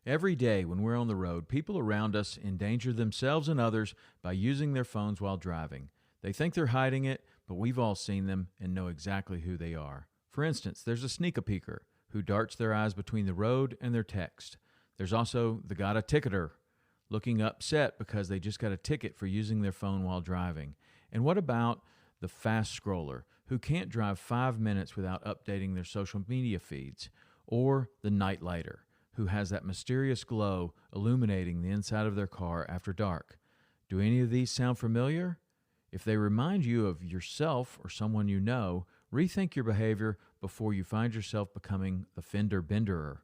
Every day when we're on the road, people around us endanger themselves and others by using their phones while driving. They think they're hiding it, but we've all seen them and know exactly who they are. For instance, there's a sneak-a-peeker who darts their eyes between the road and their text. There's also the got a ticketer, looking upset because they just got a ticket for using their phone while driving. And what about the fast scroller who can't drive 5 minutes without updating their social media feeds? Or the night lighter who has that mysterious glow illuminating the inside of their car after dark. Do any of these sound familiar? If they remind you of yourself or someone you know, rethink your behavior before you find yourself becoming the fender benderer,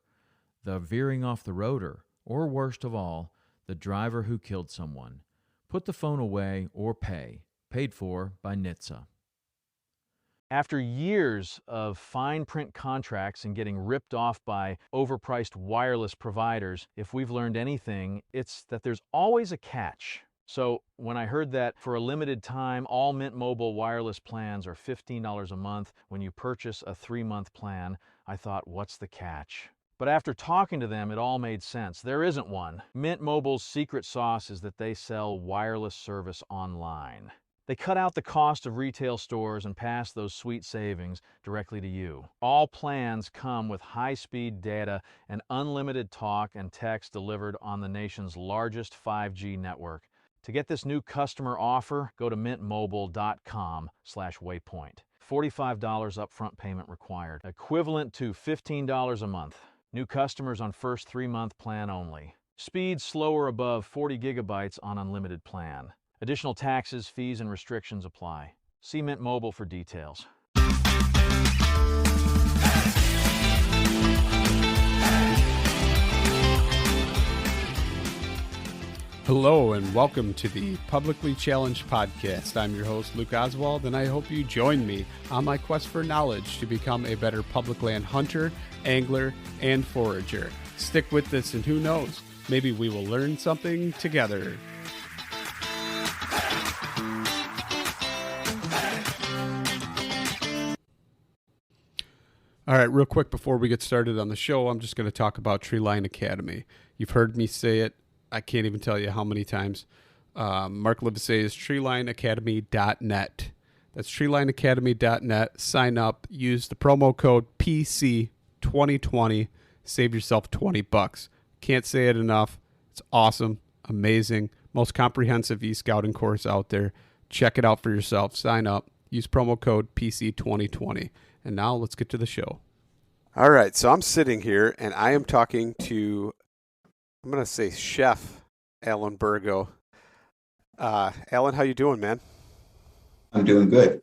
the veering off the roader, or worst of all, the driver who killed someone. Put the phone away or pay. Paid for by NHTSA. After years of fine print contracts and getting ripped off by overpriced wireless providers, if we've learned anything, it's that there's always a catch. So when I heard that for a limited time, all Mint Mobile wireless plans are $15 a month when you purchase a 3-month plan, I thought, what's the catch? But after talking to them, it all made sense. There isn't one. Mint Mobile's secret sauce is that they sell wireless service online. They cut out the cost of retail stores and pass those sweet savings directly to you. All plans come with high-speed data and unlimited talk and text delivered on the nation's largest 5G network. To get this new customer offer, go to mintmobile.com/waypoint. $45 upfront payment required, equivalent to $15 a month. New customers on first 3-month plan only. Speed slower above 40 gigabytes on unlimited plan. Additional taxes, fees, and restrictions apply. See Mint Mobile for details. Hello and welcome to the Publicly Challenged Podcast. I'm your host, Luke Oswald, and I hope you join me on my quest for knowledge to become a better public land hunter, angler, and forager. Stick with this and who knows, maybe we will learn something together. All right, real quick before we get started on the show, I'm just going to talk about Treeline Academy. You've heard me say it. I can't even tell you how many times. Mark Livesay is treelineacademy.net. That's treelineacademy.net. Sign up. Use the promo code PC2020. Save yourself $20. Can't say it enough. It's awesome, amazing, most comprehensive e-scouting course out there. Check it out for yourself. Sign up. Use promo code PC2020. And now let's get to the show. All right, so I'm sitting here and I am talking to, I'm going to say Chef Alan Bergo. Alan, how you doing, man? I'm doing good.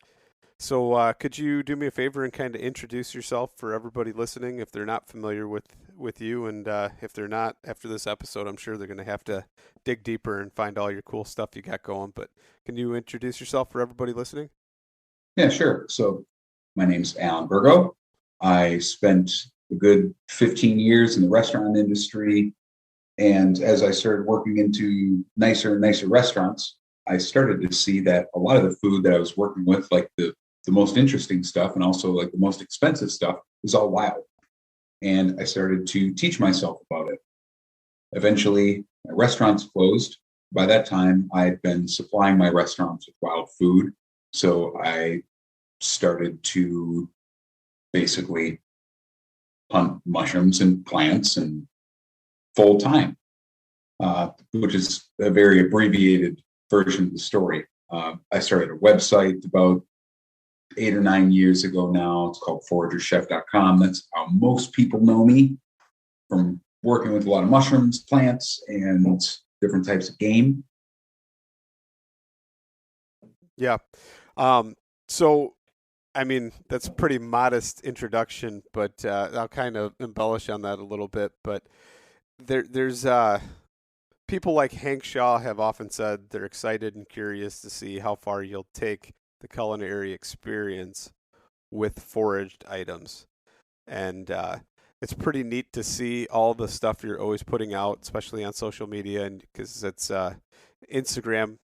So could you do me a favor and kind of introduce yourself for everybody listening if they're not familiar with you? And if they're not, after this episode, I'm sure they're going to have to dig deeper and find all your cool stuff you got going. But can you introduce yourself for everybody listening? Yeah, sure. So my name's Alan Bergo. I spent a good 15 years in the restaurant industry. And as I started working into nicer and nicer restaurants, I started to see that a lot of the food that I was working with, like the most interesting stuff and also like the most expensive stuff, was all wild. And I started to teach myself about it. Eventually, my restaurants closed. By that time, I had been supplying my restaurants with wild food. So I started to basically hunt mushrooms and plants and full time, which is a very abbreviated version of the story. I started a website about 8 or 9 years ago now. It's called ForagerChef.com. That's how most people know me, from working with a lot of mushrooms, plants, and different types of game. Yeah. So, I mean, that's a pretty modest introduction, but I'll kind of embellish on that a little bit. But there's people like Hank Shaw have often said they're excited and curious to see how far you'll take the culinary experience with foraged items. And it's pretty neat to see all the stuff you're always putting out, especially on social media, and because it's Instagram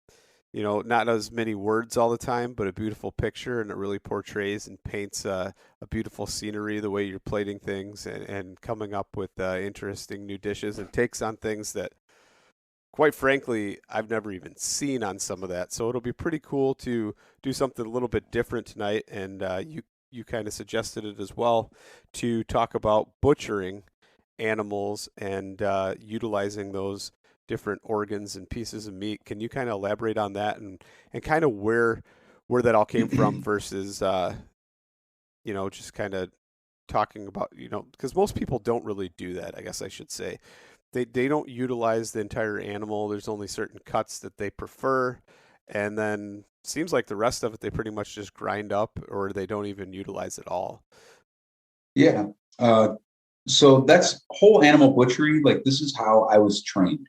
not as many words all the time, but a beautiful picture, and it really portrays and paints a beautiful scenery the way you're plating things and coming up with interesting new dishes and takes on things that, quite frankly, I've never even seen on some of that. So it'll be pretty cool to do something a little bit different tonight. And you kind of suggested it as well, to talk about butchering animals and utilizing those different organs and pieces of meat. Can you kind of elaborate on that and kind of where that all came from versus just kind of talking about, because most people don't really do that, I guess I should say. They don't utilize the entire animal. There's only certain cuts that they prefer, and then seems like the rest of it they pretty much just grind up, or they don't even utilize it all. Yeah. So that's whole animal butchery. Like, this is how I was trained.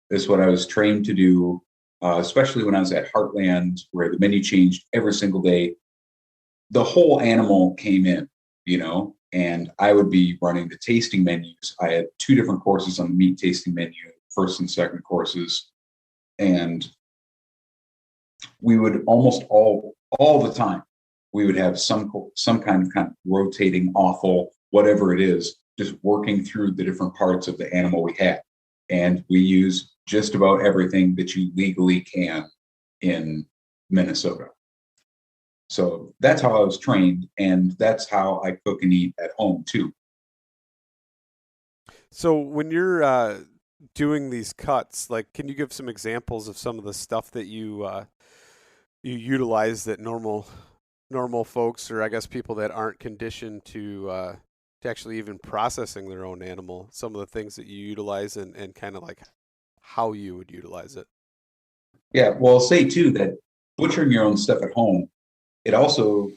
This is what I was trained to do, especially when I was at Heartland, where the menu changed every single day. The whole animal came in, and I would be running the tasting menus. I had 2 different courses on the meat tasting menu, first and second courses. And we would almost all the time, we would have some kind of rotating offal, whatever it is, just working through the different parts of the animal we had. And we use just about everything that you legally can in Minnesota. So that's how I was trained, and that's how I cook and eat at home too. So when you're doing these cuts, like, can you give some examples of some of the stuff that you utilize that normal folks, or I guess people that aren't conditioned to actually even processing their own animal, some of the things that you utilize and kind of like how you would utilize it? Yeah, well, I'll say too that butchering your own stuff at home, it also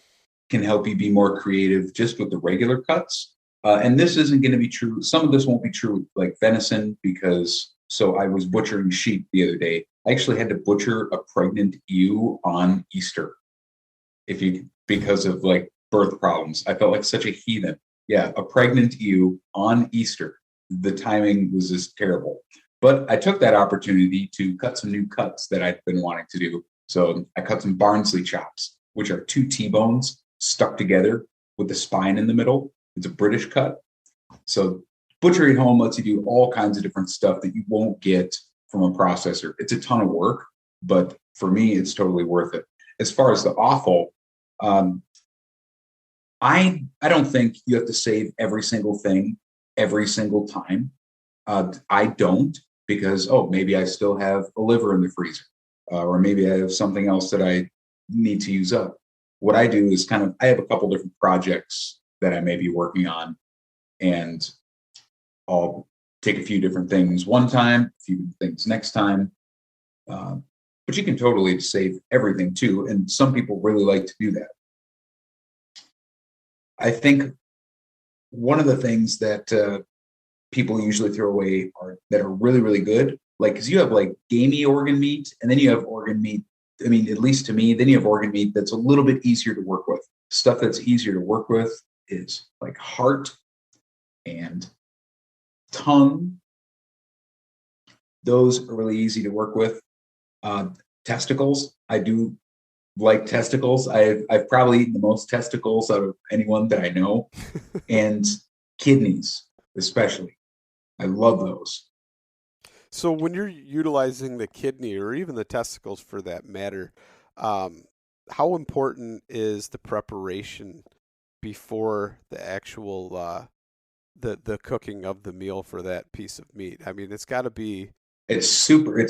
can help you be more creative just with the regular cuts. And this isn't going to be true. Some of this won't be true with like venison, because so I was butchering sheep the other day. I actually had to butcher a pregnant ewe on Easter, because of like birth problems. I felt like such a heathen. Yeah, a pregnant ewe on Easter. The timing was just terrible. But I took that opportunity to cut some new cuts that I'd been wanting to do. So I cut some Barnsley chops, which are 2 T-bones stuck together with the spine in the middle. It's a British cut. So butchering at home lets you do all kinds of different stuff that you won't get from a processor. It's a ton of work, but for me, it's totally worth it. As far as the offal, I don't think you have to save every single thing every single time. I don't, because, maybe I still have a liver in the freezer, or maybe I have something else that I need to use up. What I do is I have a couple different projects that I may be working on, and I'll take a few different things one time, a few things next time. But you can totally save everything too, and some people really like to do that. I think one of the things that people usually throw away that are really, really good, like, because you have like gamey organ meat, and then you have organ meat. I mean, at least to me, then you have organ meat that's a little bit easier to work with. Stuff that's easier to work with is like heart and tongue. Those are really easy to work with. Testicles, I do like testicles. I've probably eaten the most testicles out of anyone that I know. And kidneys, especially. I love those. So when you're utilizing the kidney, or even the testicles for that matter, how important is the preparation before the actual the cooking of the meal for that piece of meat? I mean, it's got to be. It's super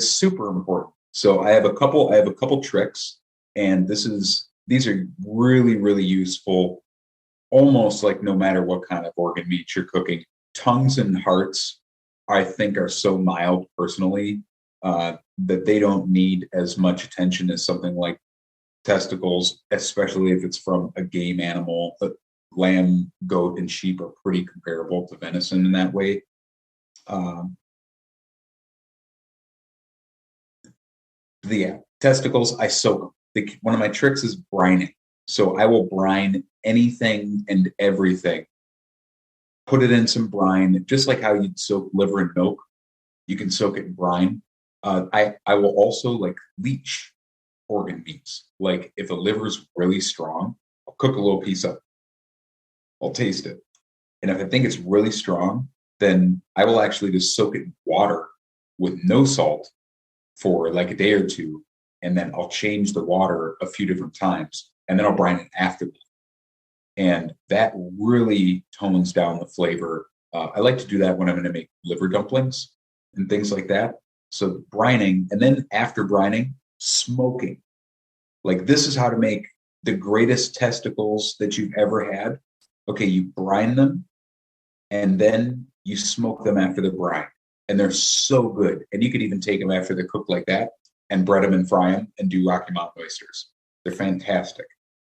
important. So I have a couple tricks, and these are really, really useful, almost like no matter what kind of organ meat you're cooking. Tongues and hearts, I think, are so mild personally that they don't need as much attention as something like testicles, especially if it's from a game animal. But lamb, goat, and sheep are pretty comparable to venison in that way. Testicles, I soak them. One of my tricks is brining. So I will brine anything and everything. Put it in some brine, just like how you'd soak liver in milk. You can soak it in brine. I will also like leach. organ meats. Like if a liver's really strong, I'll cook a little piece up. I'll taste it. And if I think it's really strong, then I will actually just soak it in water with no salt for like a day or two. And then I'll change the water a few different times. And then I'll brine it after that. And that really tones down the flavor. I like to do that when I'm going to make liver dumplings and things like that. So brining, and then after brining, smoking. Like this is how to make the greatest testicles that you've ever had. Okay, you brine them, and then you smoke them after the brine. And they're so good. And you could even take them after they're cooked like that and bread them and fry them and do Rocky Mountain oysters. They're fantastic.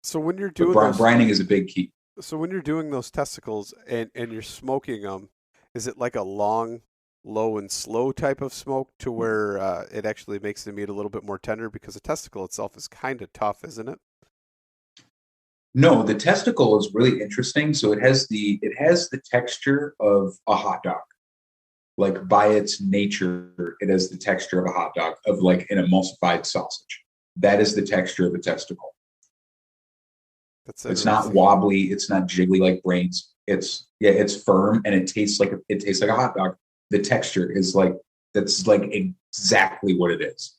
So when you're doing brining is a big key. So when you're doing those testicles and you're smoking them, is it like a long, low and slow type of smoke to where it actually makes the meat a little bit more tender? Because the testicle itself is kind of tough, isn't it? No, the testicle is really interesting. So it has the texture of a hot dog. Like by its nature, it has the texture of a hot dog, of like an emulsified sausage. That is the texture of a testicle. It's not wobbly. It's not jiggly like brains. It's firm and it tastes like a hot dog. The texture is that's exactly what it is.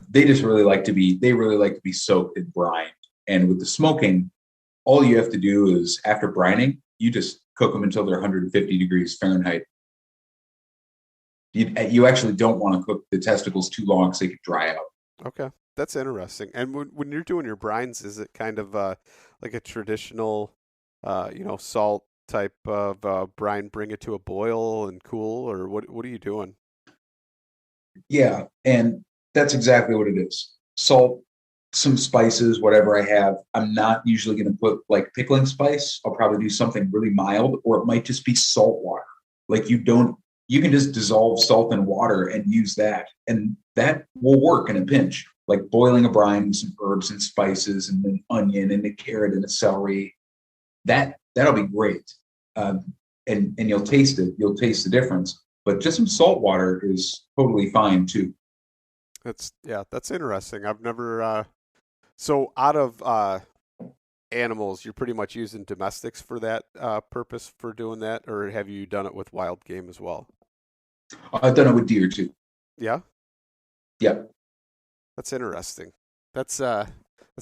They really like to be soaked in brine. And with the smoking, all you have to do is after brining, you just cook them until they're 150 degrees Fahrenheit. You actually don't want to cook the testicles too long so they can dry out. Okay. That's interesting. And when you're doing your brines, is it kind of like a traditional, salt type of brine, bring it to a boil and cool, or what are you doing? Yeah, and that's exactly what it is. Salt, some spices, whatever I have. I'm not usually going to put like pickling spice. I'll probably do something really mild, or it might just be salt water. Like you can just dissolve salt in water and use that, and that will work in a pinch. Like boiling a brine with some herbs and spices and an onion and a carrot and a celery. That'll be great. And you'll taste it. You'll taste the difference. But just some salt water is totally fine too. That's interesting. I've never so out of animals, you're pretty much using domestics for that purpose for doing that, or have you done it with wild game as well? I've done it with deer too. Yeah? Yep. That's interesting. That's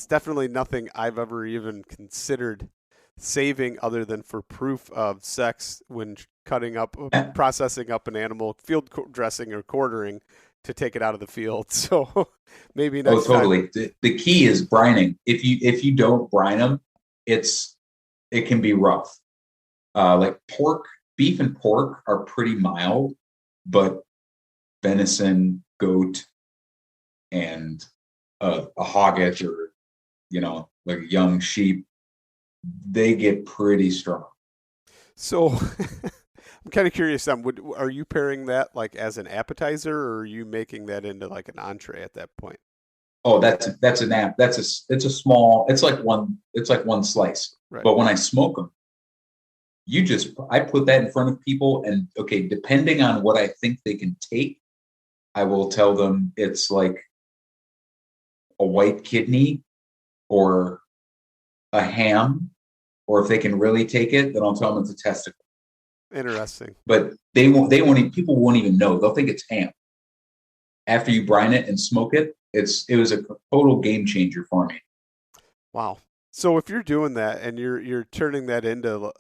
definitely nothing I've ever even considered saving other than for proof of sex when processing up an animal, field dressing or quartering to take it out of the field. So maybe next totally. time. The key is brining. If you don't brine them, it can be rough. Like beef and pork are pretty mild, but venison, goat, and a hogget or like a young sheep, they get pretty strong. So I'm kind of curious, are you pairing that like as an appetizer, or are you making that into like an entree at that point? Oh, that's an app. It's like one slice. Right. But when I smoke them, I put that in front of people, and okay, depending on what I think they can take, I will tell them it's like a white kidney or a ham, or if they can really take it, then I'll tell them it's a testicle. Interesting. But people won't even know. They'll think it's ham. After you brine it and smoke it, it was a total game changer for me. Wow. So if you're doing that and you're turning that into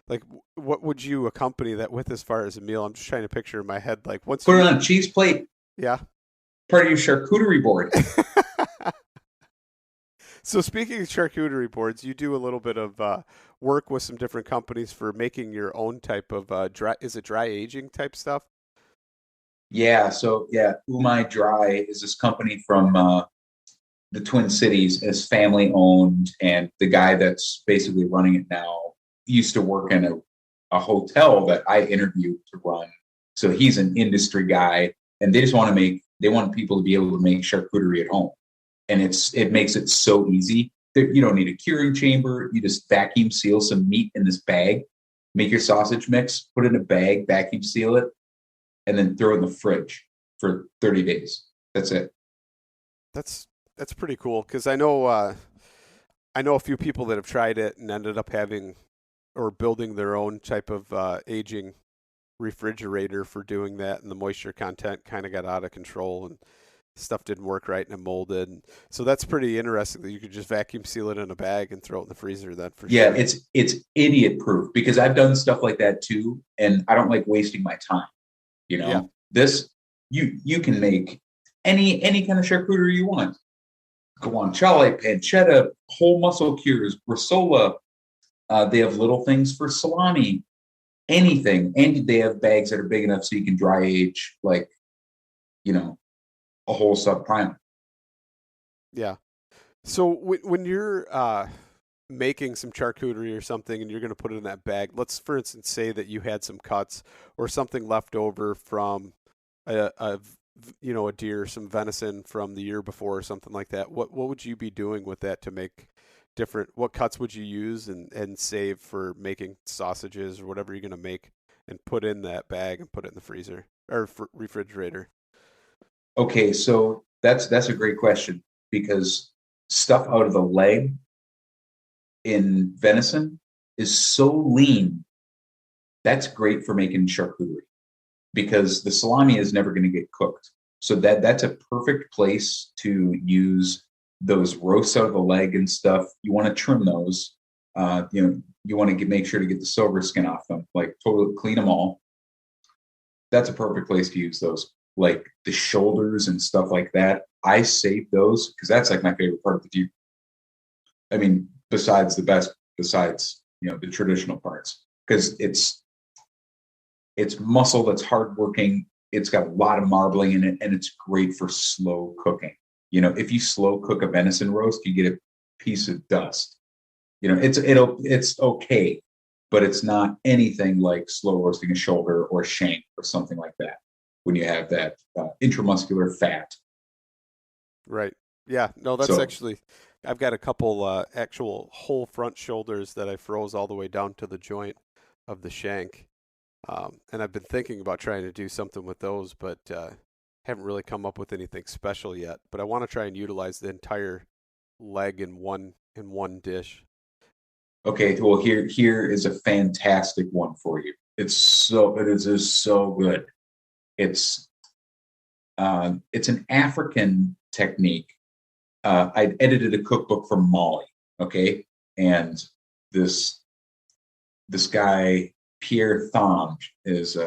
like what would you accompany that with as far as a meal? I'm just trying to picture in my head like put it on a cheese plate. Yeah. Part of your charcuterie board. So speaking of charcuterie boards, you do a little bit of work with some different companies for making your own type of dry aging type stuff? Yeah. So Umai Dry is this company from the Twin Cities. It's family owned, and the guy that's basically running it now used to work in a hotel that I interviewed to run. So he's an industry guy, and they want people to be able to make charcuterie at home. And it makes it so easy. You don't need a curing chamber. You just vacuum seal some meat in this bag, make your sausage mix, put it in a bag, vacuum seal it, and then throw it in the fridge for 30 days. That's it. That's pretty cool because I know a few people that have tried it and ended up having or building their own type of aging refrigerator for doing that, and the moisture content kind of got out of control and stuff didn't work right and it molded. And so that's pretty interesting that you could just vacuum seal it in a bag and throw it in the freezer. Then for Yeah, sure. it's idiot proof because I've done stuff like that too, and I don't like wasting my time. You Yeah. know, this you can make any kind of charcuterie you want. Guanciale, pancetta, whole muscle cures, bresaola. They have little things for salami, anything, and they have bags that are big enough so you can dry age like a whole subprime. Yeah. So when you're making some charcuterie or something and you're going to put it in that bag, let's for instance say that you had some cuts or something left over from a deer, some venison from the year before or something like that. What would you be doing with that to make what cuts would you use and save for making sausages or whatever you're going to make and put in that bag and put it in the freezer or refrigerator? Okay, so that's a great question because stuff out of the leg in venison is so lean. That's great for making charcuterie because the salami is never going to get cooked. So that's a perfect place to use those roasts out of the leg and stuff. You want to trim those. You want to make sure to get the silver skin off them, like totally clean them all. That's a perfect place to use those, like the shoulders and stuff like that. I save those because that's like my favorite part of the deer. I mean, besides the traditional parts, because it's muscle that's hardworking. It's got a lot of marbling in it, and it's great for slow cooking. If you slow cook a venison roast, you get a piece of dust. It's okay, but it's not anything like slow roasting a shoulder or a shank or something like that when you have that intramuscular fat. Right. Yeah. No, that's So, actually, I've got a couple actual whole front shoulders that I froze all the way down to the joint of the shank. And I've been thinking about trying to do something with those, but haven't really come up with anything special yet. But I want to try and utilize the entire leg in one dish. okay, well here is a fantastic one for you. It is just so good. It's it's an African technique. I edited a cookbook from Mali, okay, and this guy Pierre Thom is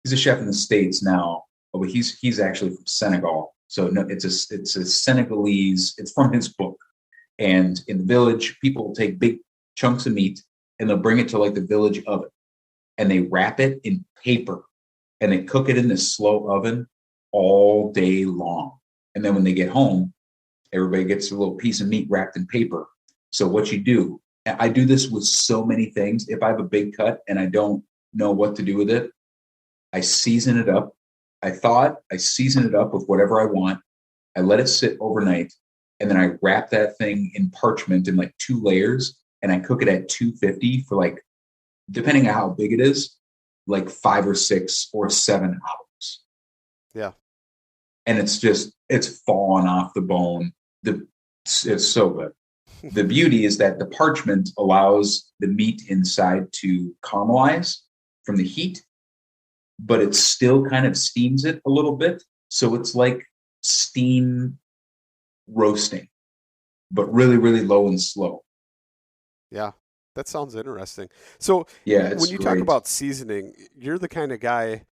he's a chef in the States now, but he's actually from Senegal. So no, it's a Senegalese. It's from his book, and in the village, people will take big chunks of meat and they'll bring it to like the village oven, and they wrap it in paper and they cook it in this slow oven all day long. And then when they get home, everybody gets a little piece of meat wrapped in paper. So what you do, I do this with so many things. If I have a big cut and I don't know what to do with it, I season it up. I season it up with whatever I want. I let it sit overnight, and then I wrap that thing in parchment in like 2 layers, and I cook it at 250 for like, depending on how big it is, like 5 or 6 or 7 hours. Yeah. And it's falling off the bone. It's so good. The beauty is that the parchment allows the meat inside to caramelize from the heat, but it still kind of steams it a little bit. So it's like steam roasting, but really, really low and slow. Yeah. That sounds interesting. So Yeah, it's when you talk great. about seasoning, you're the kind of guy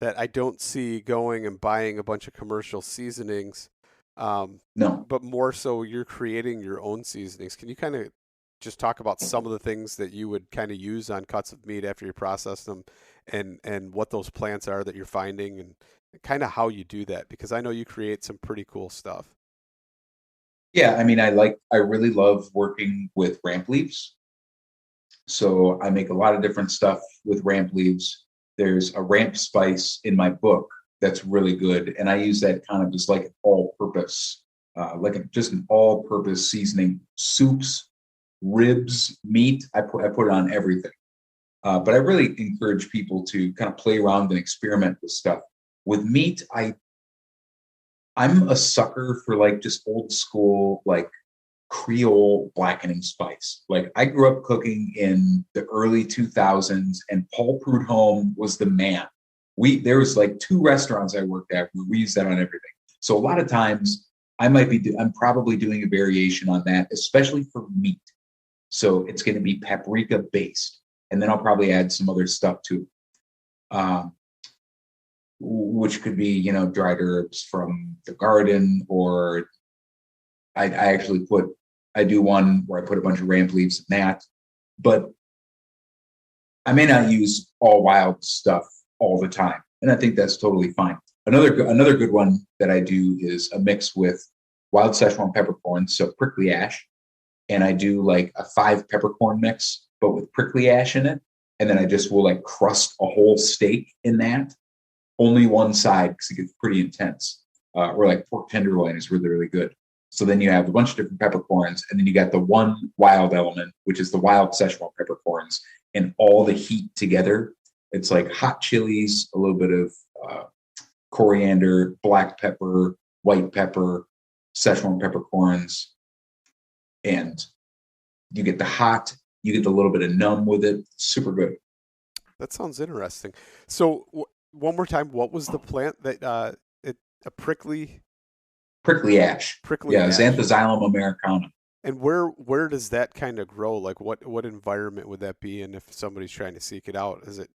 that I don't see going and buying a bunch of commercial seasonings, No. but more so you're creating your own seasonings. Can you kind of just talk about some of the things that you would kind of use on cuts of meat after you process them and what those plants are that you're finding and kind of how you do that? Because I know you create some pretty cool stuff. Yeah, I mean, I really love working with ramp leaves. So I make a lot of different stuff with ramp leaves. There's a ramp spice in my book that's really good, and I use that kind of just like an all-purpose, just an all-purpose seasoning. Soups, ribs, meat. I put it on everything. But I really encourage people to kind of play around and experiment with stuff. With meat, I'm a sucker for like just old school, like Creole blackening spice. Like I grew up cooking in the early 2000s, and Paul Prudhomme was the man. There was like 2 restaurants I worked at where we used that on everything. So a lot of times I'm probably doing a variation on that, especially for meat. So it's going to be paprika based, and then I'll probably add some other stuff too, which could be, dried herbs from the garden, or I do one where I put a bunch of ramp leaves in that, but I may not use all wild stuff all the time. And I think that's totally fine. Another good one that I do is a mix with wild Szechuan peppercorns, so prickly ash. And I do like a 5 peppercorn mix, but with prickly ash in it. And then I just will like crust a whole steak in that. Only one side because it gets pretty intense. Or like pork tenderloin is really, really good. So then you have a bunch of different peppercorns, and then you got the one wild element, which is the wild Szechuan peppercorns, and all the heat together. It's like hot chilies, a little bit of coriander, black pepper, white pepper, Szechuan peppercorns, and you get the hot, you get a little bit of numb with it. Super good. That sounds interesting. So one more time, what was the plant that a prickly ash? Prickly ash. Xanthosxylum americana. And where does that kind of grow? Like what environment would that be in if somebody's trying to seek it out? Is it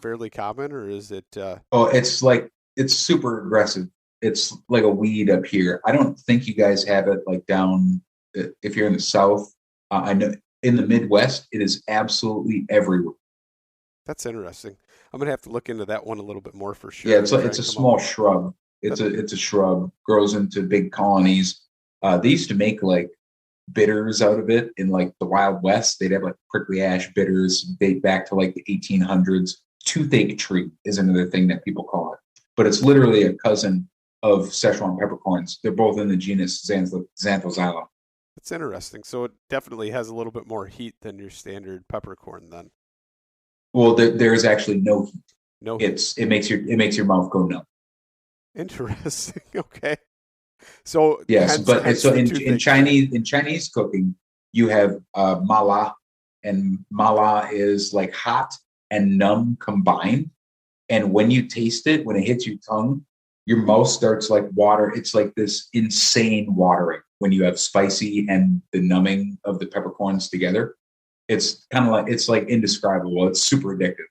fairly common, or is it? It's super aggressive. It's like a weed up here. I don't think you guys have it like down if you're in the South. I know in the Midwest, it is absolutely everywhere. That's interesting. I'm gonna have to look into that one a little bit more for sure. Yeah, it's a small shrub. It's a shrub, grows into big colonies. They used to make like bitters out of it in like the Wild West. They'd have like prickly ash bitters date back to like the 1800s. Toothache tree is another thing that people call it, but it's literally a cousin of Szechuan peppercorns. They're both in the genus Xanthosxylum. That's interesting. So it definitely has a little bit more heat than your standard peppercorn then. Well, there is actually no heat. No heat. It makes your mouth go numb. Interesting. Okay. So yes, in Chinese cooking, you have mala, and mala is like hot and numb combined. And when you taste it, when it hits your tongue, your mouth starts like water. It's like this insane watering when you have spicy and the numbing of the peppercorns together. It's kind of like, it's like indescribable. It's super addictive.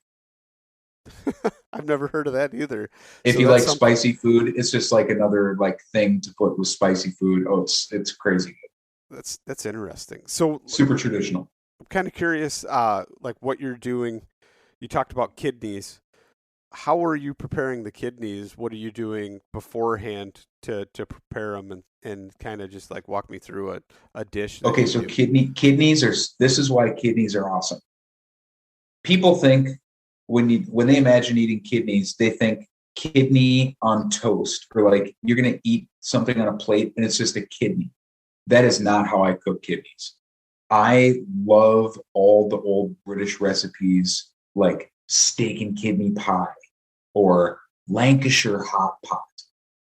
I've never heard of that either. If you like spicy food, it's just like another like thing to put with spicy food. Oh, it's crazy good. That's interesting. So super traditional. I'm kind of curious, like what you're doing. You talked about kidneys. How are you preparing the kidneys? What are you doing beforehand to prepare them, and kind of just like walk me through a dish? Okay, so kidneys are. This is why kidneys are awesome. People think when they imagine eating kidneys, they think kidney on toast, or like you're gonna eat something on a plate and it's just a kidney. That is not how I cook kidneys. I love all the old British recipes like steak and kidney pie or Lancashire hot pot.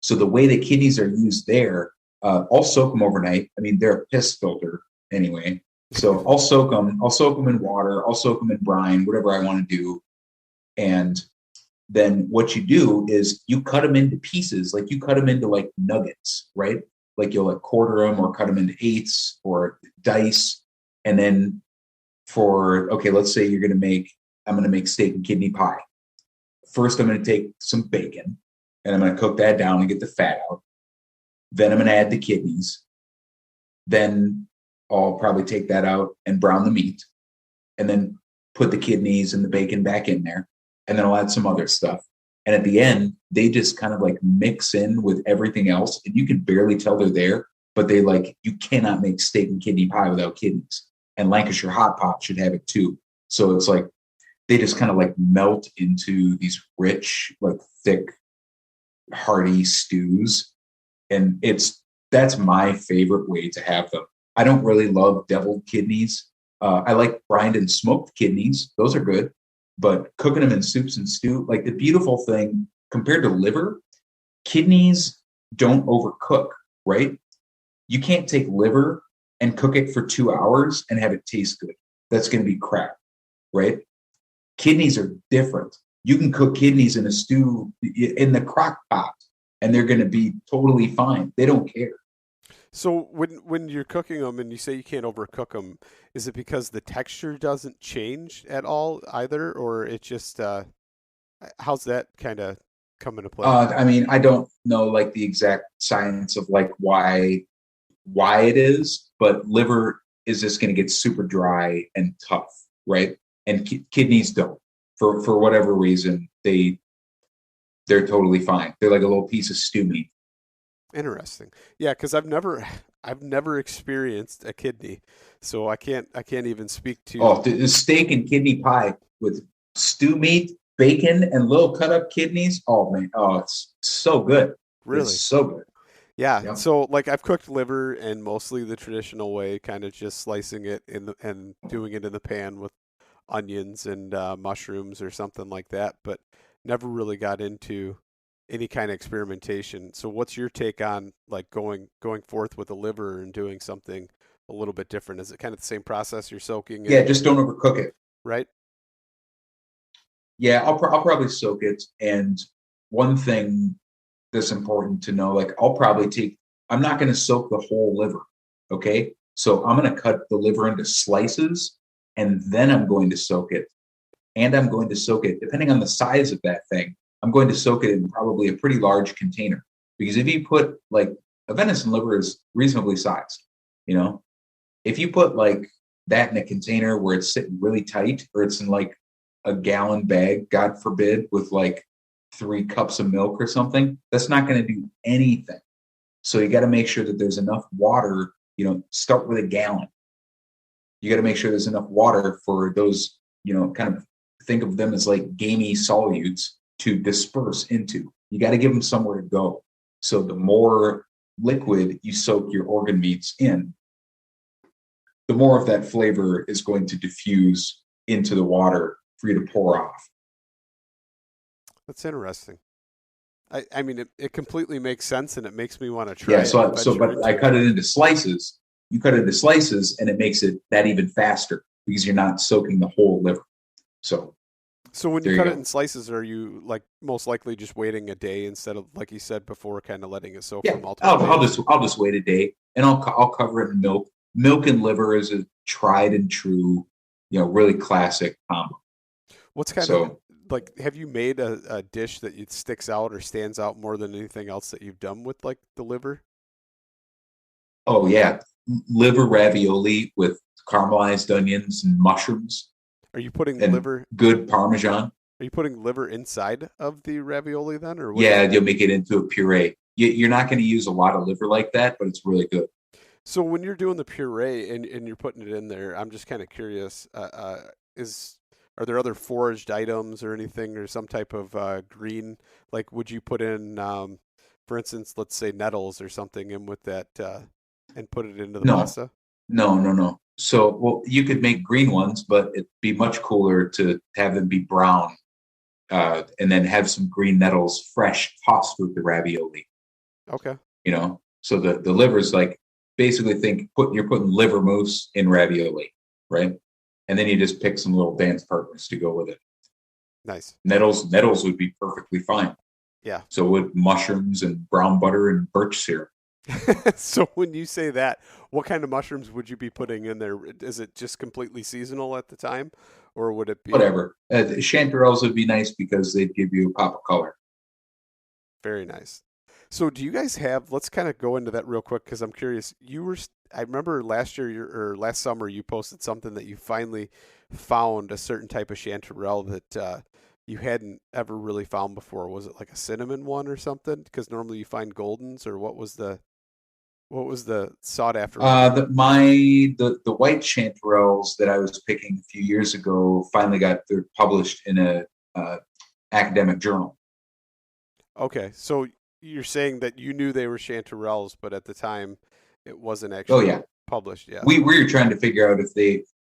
So the way the kidneys are used there, I'll soak them overnight. I mean, they're a piss filter anyway. So I'll soak them in water. I'll soak them in brine, whatever I want to do. And then what you do is you cut them into pieces, like you cut them into like nuggets, right? Like you'll like quarter them or cut them into eighths or dice. And then let's say I'm going to make steak and kidney pie. First, I'm going to take some bacon and I'm going to cook that down and get the fat out. Then I'm going to add the kidneys. Then I'll probably take that out and brown the meat and then put the kidneys and the bacon back in there. And then I'll add some other stuff. And at the end, they just kind of like mix in with everything else. And you can barely tell they're there, but you cannot make steak and kidney pie without kidneys. And Lancashire hot pot should have it too. So it's like, they just kind of like melt into these rich, like thick, hearty stews. And that's my favorite way to have them. I don't really love deviled kidneys. I like brined and smoked kidneys. Those are good. But cooking them in soups and stew, like the beautiful thing compared to liver, kidneys don't overcook, right? You can't take liver and cook it for 2 hours and have it taste good. That's going to be crap, right? Kidneys are different. You can cook kidneys in a stew in the crock pot and they're going to be totally fine. They don't care. So when you're cooking them and you say you can't overcook them, is it because the texture doesn't change at all either, or it just how's that kind of come into play? I mean, I don't know like the exact science of like why it is, but liver is just going to get super dry and tough, right? And kidneys don't, for whatever reason. They're totally fine. They're like a little piece of stew meat. Interesting. Yeah, because I've never experienced a kidney, so I can't even speak to. Oh, the steak and kidney pie with stew meat, bacon, and little cut up kidneys. Oh man, oh, it's so good. Really? It's so good. Yeah. Yep. So like I've cooked liver and mostly the traditional way, kind of just slicing it and doing it in the pan with onions and mushrooms or something like that, but never really got into any kind of experimentation. So what's your take on like going forth with the liver and doing something a little bit different? Is it kind of the same process you're soaking? Yeah, just don't overcook it. Right. Yeah, I'll probably soak it. And one thing that's important to know, like I'm not going to soak the whole liver. Okay. So I'm going to cut the liver into slices and then I'm going to soak it. And I'm going to soak it, depending on the size of that thing, I'm going to soak it in probably a pretty large container. Because if you put like a venison liver is reasonably sized, you know, if you put like that in a container where it's sitting really tight, or it's in like a gallon bag, God forbid, with like 3 cups of milk or something, that's not going to do anything. So you got to make sure that there's enough water, you know, start with a gallon. You got to make sure there's enough water for those, you know, kind of think of them as like gamey solutes to disperse into. You got to give them somewhere to go. So the more liquid you soak your organ meats in, the more of that flavor is going to diffuse into the water for you to pour off. That's interesting. I mean, it completely makes sense, and it makes me want to try. Yeah, but I cut it into slices. You cut it into slices, and it makes it that even faster because you're not soaking the whole liver. So when you cut it in slices, are you like most likely just waiting a day instead of, like you said before, kind of letting it soak for multiple days? I'll just wait a day, and I'll cover it in milk. Milk and liver is a tried and true, you know, really classic combo. What's kind of like, have you made a dish that it sticks out or stands out more than anything else that you've done with like the liver? Oh yeah, liver ravioli with caramelized onions and mushrooms. Are you putting and liver? Good Parmesan. Are you putting liver inside of the ravioli then, or what? Yeah, you'll make it into a puree. You're not going to use a lot of liver like that, but it's really good. So when you're doing the puree and you're putting it in there, I'm just kind of curious. Are there other foraged items or anything, or some type of green? Like, would you put in, for instance, let's say nettles or something in with that, and put it into the pasta? No. So, well, you could make green ones, but it'd be much cooler to have them be brown, and then have some green nettles fresh tossed with the ravioli. Okay. You know, so the liver's like basically you're putting liver mousse in ravioli, right? And then you just pick some little dance partners to go with it. Nice. Nettles would be perfectly fine. Yeah. So with mushrooms and brown butter and birch syrup. So when you say that, what kind of mushrooms would you be putting in there? Is it just completely seasonal at the time, or would it be whatever? Chanterelles would be nice because they'd give you a pop of color. Very nice. So do you guys have? Let's kind of go into that real quick because I'm curious. I remember last year or last summer you posted something that you finally found a certain type of chanterelle that you hadn't ever really found before. Was it like a cinnamon one or something? Because normally you find goldens, or what was the sought after? The white chanterelles that I was picking a few years ago finally they're published in a academic journal. Okay, so you're saying that you knew they were chanterelles, but at the time it wasn't actually published yet. We were trying to figure out if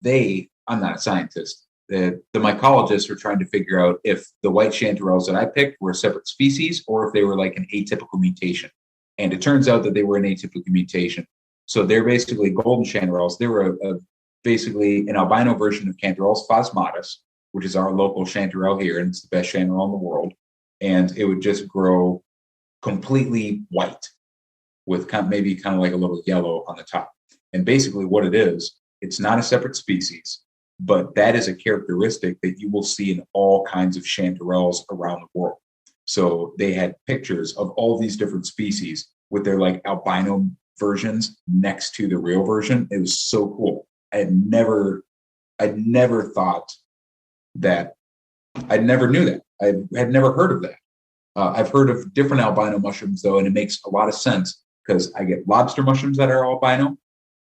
they I'm not a scientist. The mycologists were trying to figure out if the white chanterelles that I picked were a separate species or if they were like an atypical mutation. And it turns out that they were an atypical mutation. So they're basically golden chanterelles. They were basically an albino version of Cantarellus phosmatus, which is our local chanterelle here, and it's the best chanterelle in the world. And it would just grow completely white with maybe kind of like a little yellow on the top. And basically what it is, it's not a separate species, but that is a characteristic that you will see in all kinds of chanterelles around the world. So they had pictures of all these different species with their like albino versions next to the real version. It was so cool. I'd never thought that. I never knew that. I had never heard of that. I've heard of different albino mushrooms though, and it makes a lot of sense because I get lobster mushrooms that are albino.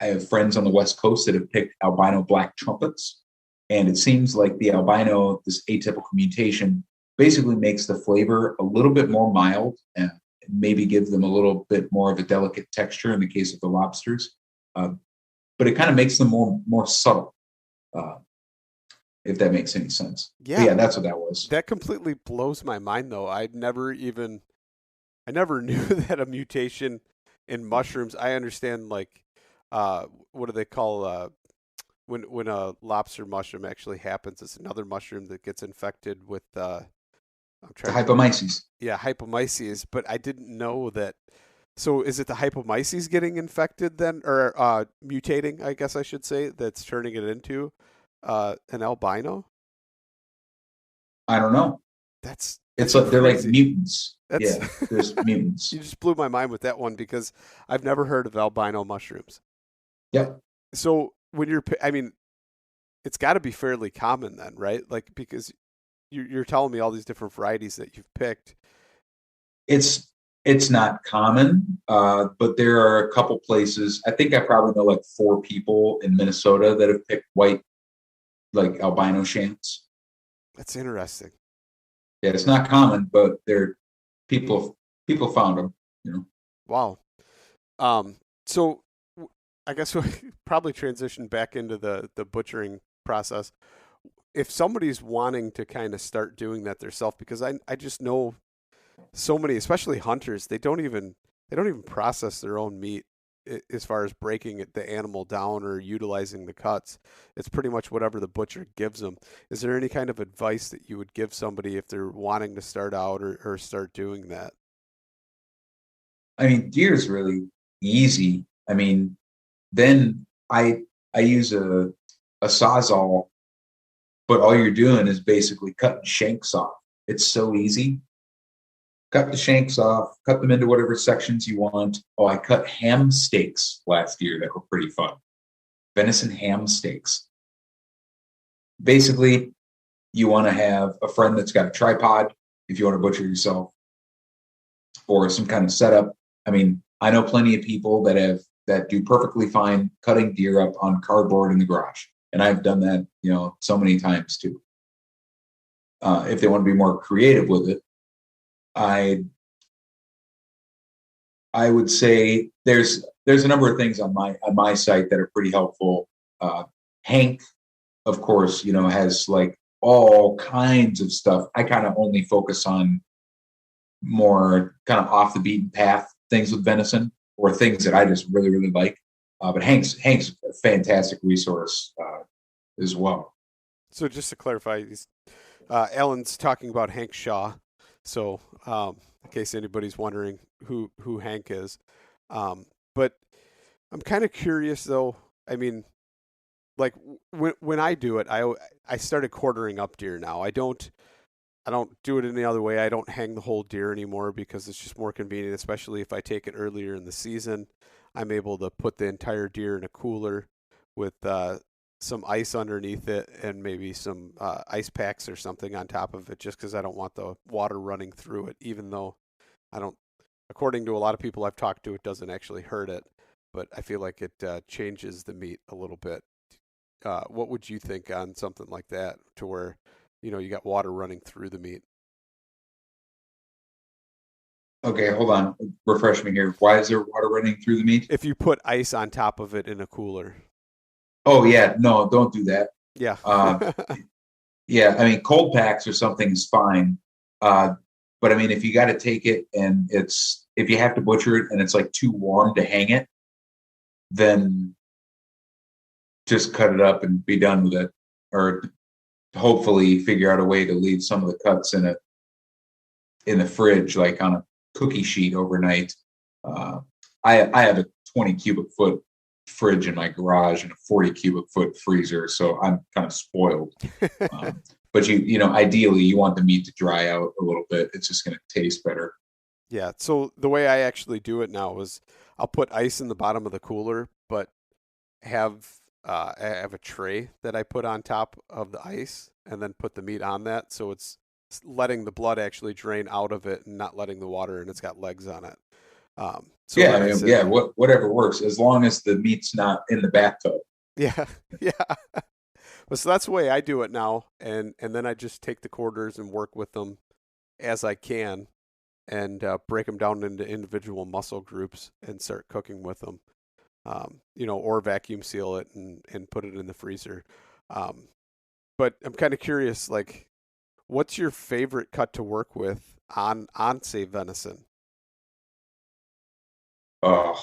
I have friends on the West Coast that have picked albino black trumpets, and it seems like the albino, this atypical mutation, basically makes the flavor a little bit more mild and maybe give them a little bit more of a delicate texture in the case of the lobsters. But it kind of makes them more subtle, if that makes any sense. Yeah. But yeah, that's what that was. That completely blows my mind, though. I never knew that a mutation in mushrooms. I understand, like, what do they call when a lobster mushroom actually happens? It's another mushroom that gets infected with Hypomyces. Yeah, hypomyces. But I didn't know that. So is it the hypomyces getting infected then, or mutating? I guess I should say that's turning it into an albino. I don't know. It's like they're like crazy. mutants. Yeah, there's mutants. You just blew my mind with that one because I've never heard of albino mushrooms. Yep. So when it's got to be fairly common then, right? Like, because you're telling me all these different varieties that you've picked. It's not common, but there are a couple places. I think I probably know like 4 people in Minnesota that have picked white, like albino shants. That's interesting. Yeah, it's not common, but there people found them. You know. Wow. So I guess we'll probably transition back into the butchering process. If somebody's wanting to kind of start doing that themselves, because I just know so many, especially hunters, they don't even process their own meat as far as breaking the animal down or utilizing the cuts. It's pretty much whatever the butcher gives them. Is there any kind of advice that you would give somebody if they're wanting to start out or start doing that? I mean, deer is really easy. I mean, then I use a sawzall, but all you're doing is basically cutting shanks off. It's so easy. Cut the shanks off, cut them into whatever sections you want. Oh, I cut ham steaks last year that were pretty fun. Venison ham steaks. Basically, you want to have a friend that's got a tripod if you want to butcher yourself, or some kind of setup. I mean, I know plenty of people that do perfectly fine cutting deer up on cardboard in the garage. And I've done that, so many times too. If they want to be more creative with it, I would say there's a number of things on my site that are pretty helpful. Hank, of course, has like all kinds of stuff. I kind of only focus on more kind of off the beaten path things with venison or things that I just really, really like. But Hank's a fantastic resource as well. So just to clarify, Alan's talking about Hank Shaw. So in case anybody's wondering who Hank is. But I'm kind of curious though. I mean, like when I do it, I started quartering up deer now. I don't do it any other way. I don't hang the whole deer anymore because it's just more convenient, especially if I take it earlier in the season. I'm able to put the entire deer in a cooler with some ice underneath it and maybe some ice packs or something on top of it, just because I don't want the water running through it, even though according to a lot of people I've talked to, it doesn't actually hurt it, but I feel like it changes the meat a little bit. What would you think on something like that, to where you got water running through the meat? Okay, hold on. Refresh me here. Why is there water running through the meat? If you put ice on top of it in a cooler. Oh yeah, no, don't do that. Yeah. Yeah, I mean, cold packs or something is fine. But I mean, if you got to take it and if you have to butcher it and it's like too warm to hang it, then just cut it up and be done with it. Or hopefully figure out a way to leave some of the cuts in the fridge, like on a cookie sheet overnight. I have a 20 cubic foot fridge in my garage and a 40 cubic foot freezer, so I'm kind of spoiled. But ideally you want the meat to dry out a little bit. It's just going to taste better. Yeah. So the way I actually do it now is I'll put ice in the bottom of the cooler, but I have a tray that I put on top of the ice and then put the meat on that. So it's letting the blood actually drain out of it and not letting the water, and it's got legs on it. Whatever works, as long as the meat's not in the bathtub. Yeah. Yeah. Well, so that's the way I do it now. And then I just take the quarters and work with them as I can and break them down into individual muscle groups and start cooking with them. Or vacuum seal it and put it in the freezer. But I'm kind of curious, like, what's your favorite cut to work with on say, venison? Oh,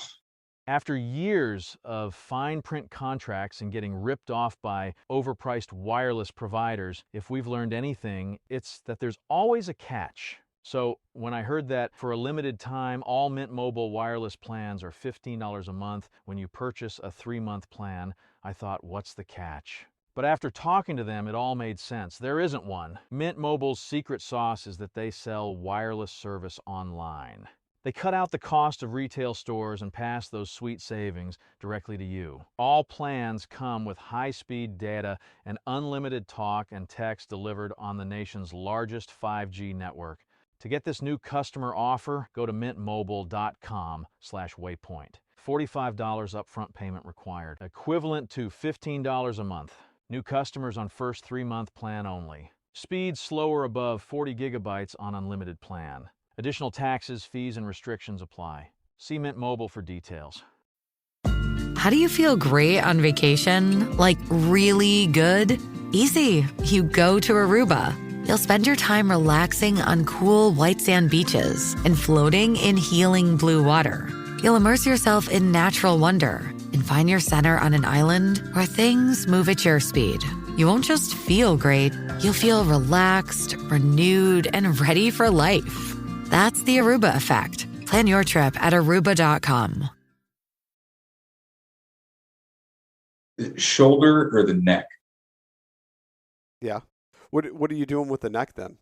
After years of fine print contracts and getting ripped off by overpriced wireless providers, if we've learned anything, it's that there's always a catch. So when I heard that for a limited time, all Mint Mobile wireless plans are $15 a month when you purchase a 3-month plan, I thought, what's the catch? But after talking to them, it all made sense. There isn't one. Mint Mobile's secret sauce is that they sell wireless service online. They cut out the cost of retail stores and pass those sweet savings directly to you. All plans come with high-speed data and unlimited talk and text delivered on the nation's largest 5G network. To get this new customer offer, go to mintmobile.com/waypoint. $45 upfront payment required, equivalent to $15 a month. New customers on first 3-month plan only. Speed slower above 40 gigabytes on unlimited plan. Additional taxes, fees, and restrictions apply. See Mint Mobile for details. How do you feel great on vacation? Like really good? Easy. You go to Aruba. You'll spend your time relaxing on cool white sand beaches and floating in healing blue water. You'll immerse yourself in natural wonder and find your center on an island where things move at your speed. You won't just feel great, you'll feel relaxed, renewed, and ready for life. That's the Aruba effect. Plan your trip at aruba.com. The shoulder or the neck? Yeah. What are you doing with the neck then?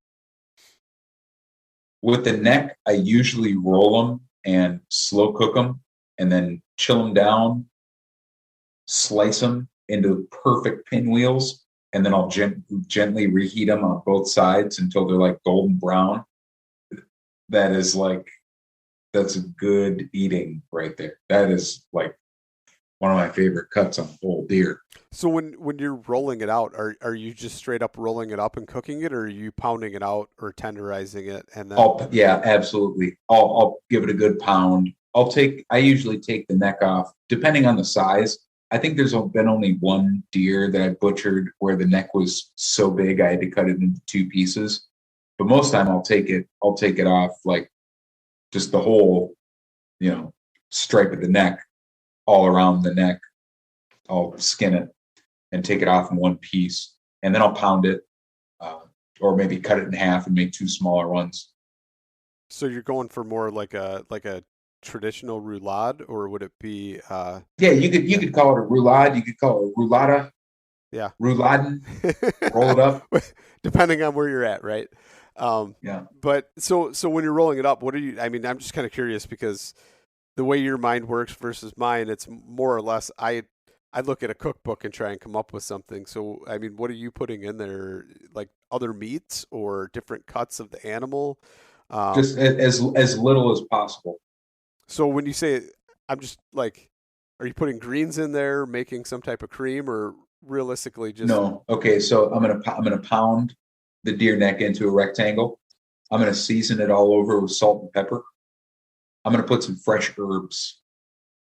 With the neck, I usually roll them and slow cook them and then chill them down, slice them into perfect pinwheels, and then I'll gently reheat them on both sides until they're like golden brown. That's good eating right there. That is like one of my favorite cuts on whole deer. So when you're rolling it out, are you just straight up rolling it up and cooking it, or are you pounding it out or tenderizing it and then? Yeah, absolutely. I'll give it a good pound. I usually take the neck off, depending on the size. I think there's been only one deer that I butchered where the neck was so big I had to cut it into 2 pieces. But most time I'll take it off, like just the whole, stripe of the neck, all around the neck. I'll skin it and take it off in one piece, and then I'll pound it, or maybe cut it in half and make 2 smaller ones. So you're going for more like a traditional roulade, or would it be? Yeah, you could call it a roulade. You could call it a roulada. Yeah, rouladen. Roll it up, depending on where you're at, right? Yeah. But so when you're rolling it up, what are you? I mean, I'm just kind of curious because the way your mind works versus mine, it's more or less. I look at a cookbook and try and come up with something. So I mean, what are you putting in there? Like other meats or different cuts of the animal? Just as little as possible. So when you say, I'm just like, are you putting greens in there, making some type of cream, or realistically just? No. Okay. So I'm gonna pound the deer neck into a rectangle. I'm going to season it all over with salt and pepper. I'm going to put some fresh herbs,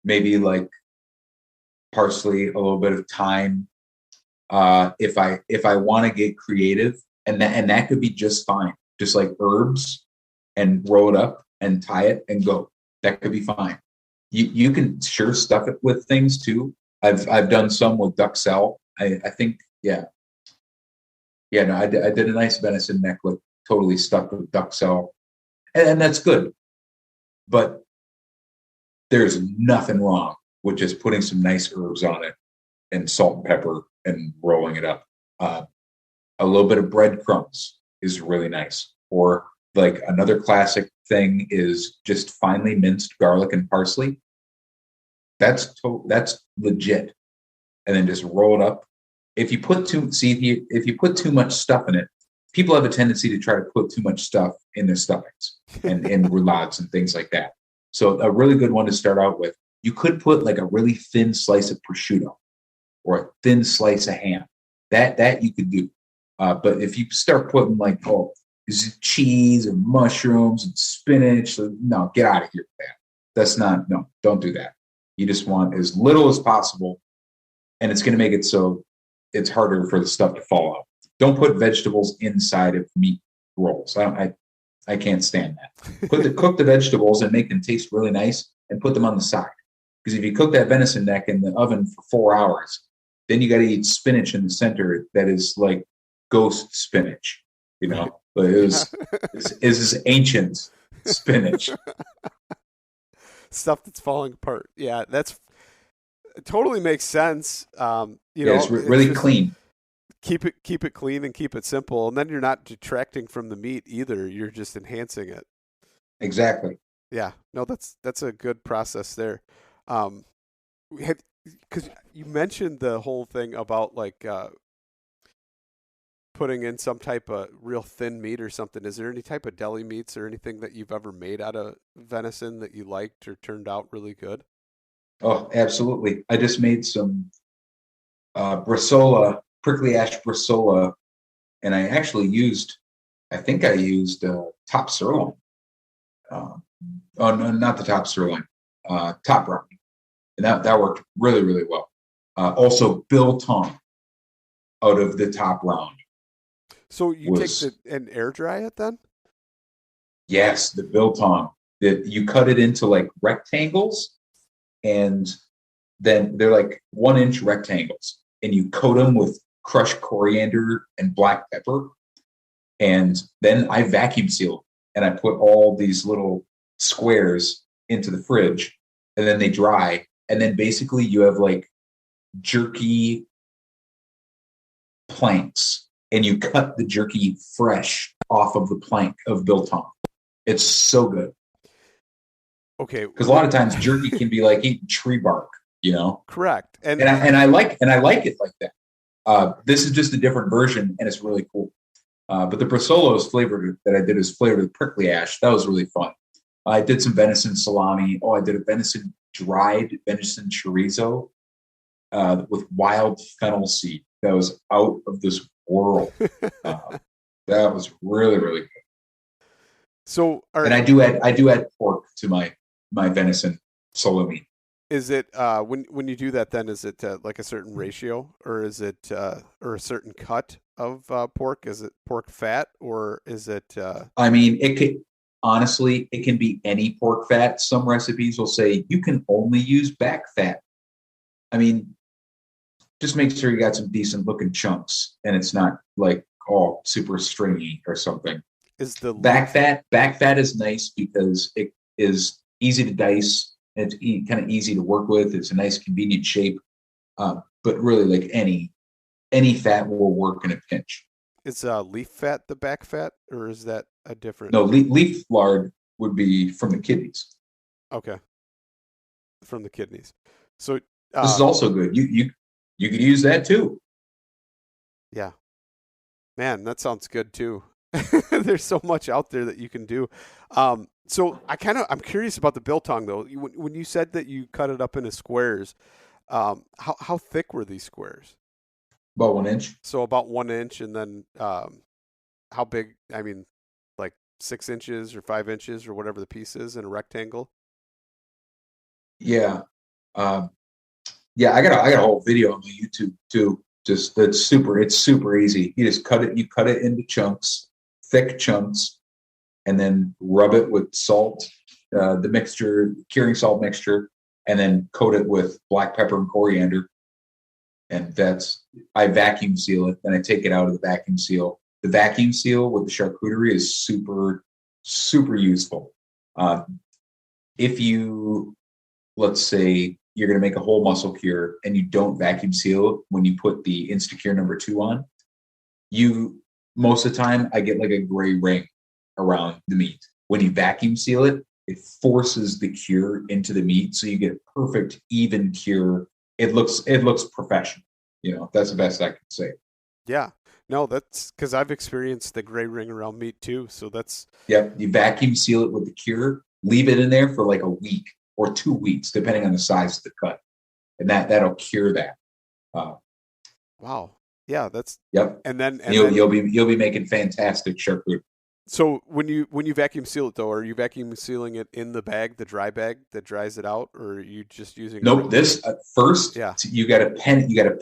maybe like parsley, a little bit of thyme. If I want to get creative, and that could be just fine, just like herbs. and roll it up and tie it and go. That could be fine. You can sure stuff it with things too. I've done some with duxelle. I think, yeah. Yeah, no, I did a nice venison neck with totally stuck with duxelle. And that's good. But there's nothing wrong with just putting some nice herbs on it and salt and pepper and rolling it up. A little bit of breadcrumbs is really nice. Or like another classic thing is just finely minced garlic and parsley. That's legit. And then just roll it up. If you put too much stuff in it, people have a tendency to try to put too much stuff in their stomachs and in roulades and things like that. So a really good one to start out with, you could put like a really thin slice of prosciutto or a thin slice of ham. That you could do. But if you start putting like, cheese and mushrooms and spinach, no, get out of here with that. Don't do that. You just want as little as possible. And it's going to make it so it's harder for the stuff to fall out. Don't put vegetables inside of meat rolls. I can't stand that. Cook the vegetables and make them taste really nice and put them on the side. Because if you cook that venison neck in the oven for 4 hours, then you got to eat spinach in the center that is like ghost spinach, But it is ancient spinach. Stuff that's falling apart. Yeah, it totally makes sense. It's really clean. Keep it clean and keep it simple, and then you're not detracting from the meat either. You're just enhancing it. Exactly. Yeah. No, that's a good process there. Because you mentioned the whole thing about like putting in some type of real thin meat or something. Is there any type of deli meats or anything that you've ever made out of venison that you liked or turned out really good? Oh, absolutely. I just made some bresaola, prickly ash bresaola, and I actually used top sirloin. No, not the top sirloin, top round. And that worked really, really well. Also biltong out of the top round. So you take and air dry it then? Yes, the biltong. You cut it into like rectangles, and then they're like 1-inch rectangles, and you coat them with crushed coriander and black pepper. And then I vacuum seal and I put all these little squares into the fridge, and then they dry. And then basically you have like jerky planks, and you cut the jerky fresh off of the plank of biltong. It's so good. Okay. Because a lot of times jerky can be like eating tree bark, Correct. And I like it like that. This is just a different version, and it's really cool. But the bresaola that I did is flavored with prickly ash. That was really fun. I did some venison salami. I did a dried venison chorizo with wild fennel seed. That was out of this world. That was really, really good. So, and I do add pork to my venison salami. Is it when you do that? Then is it like a certain ratio, or is it or a certain cut of pork? Is it pork fat, or is it? I mean, it can be any pork fat. Some recipes will say you can only use back fat. I mean, just make sure you got some decent looking chunks, and it's not like all super stringy or something. Is the back fat is nice because it is easy to dice. It's kind of easy to work with. It's a nice, convenient shape. But really, like any fat will work in a pinch. Is leaf fat the back fat, or is that a different? No, leaf lard would be from the kidneys. Okay, from the kidneys. So this is also good. You could use that too. Yeah, man, that sounds good too. There's so much out there that you can do. So I'm curious about the biltong though. When you said that you cut it up into squares, how thick were these squares? About 1 inch. So about 1 inch, and then how big? I mean, like 6 inches or 5 inches or whatever the piece is in a rectangle. Yeah, I got a whole video on my YouTube too. Just it's super easy. You just cut it. You cut it into chunks, thick chunks, and then rub it with salt, the mixture, curing salt mixture, and then coat it with black pepper and coriander. And I vacuum seal it. Then I take it out of the vacuum seal. The vacuum seal with the charcuterie is super, super useful. If you, let's say you're going to make a whole muscle cure and you don't vacuum seal it when you put the Instacure number 2 on, most of the time I get like a gray ring around the meat. When you vacuum seal it, it forces the cure into the meat, so you get a perfect, even cure. It looks professional. That's the best I can say. Yeah. No, that's because I've experienced the gray ring around meat too. So that's. Yep. You vacuum seal it with the cure, leave it in there for like a week or 2 weeks, depending on the size of the cut. And that'll cure that. Wow. Yeah. That's. Yep. And then you'll be making fantastic charcuterie. So when you vacuum seal it though, are you vacuum sealing it in the bag, the dry bag that dries it out, or are you just using? Nope. This first, yeah. You got to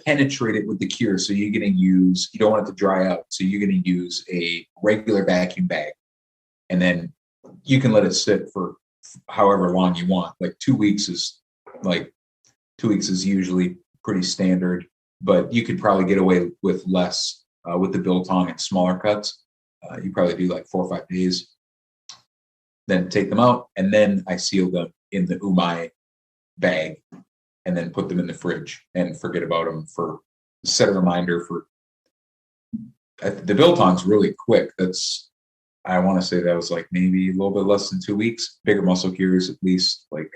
penetrate it with the cure. So you're going to you don't want it to dry out. So you're going to use a regular vacuum bag, and then you can let it sit for however long you want. Like 2 weeks is usually pretty standard, but you could probably get away with less with the biltong and smaller cuts. You probably do like 4 or 5 days, then take them out, and then I seal them in the umai bag, and then put them in the fridge and forget about them set a reminder for. The biltong's really quick. I want to say that was like maybe a little bit less than 2 weeks. Bigger muscle cures, at least like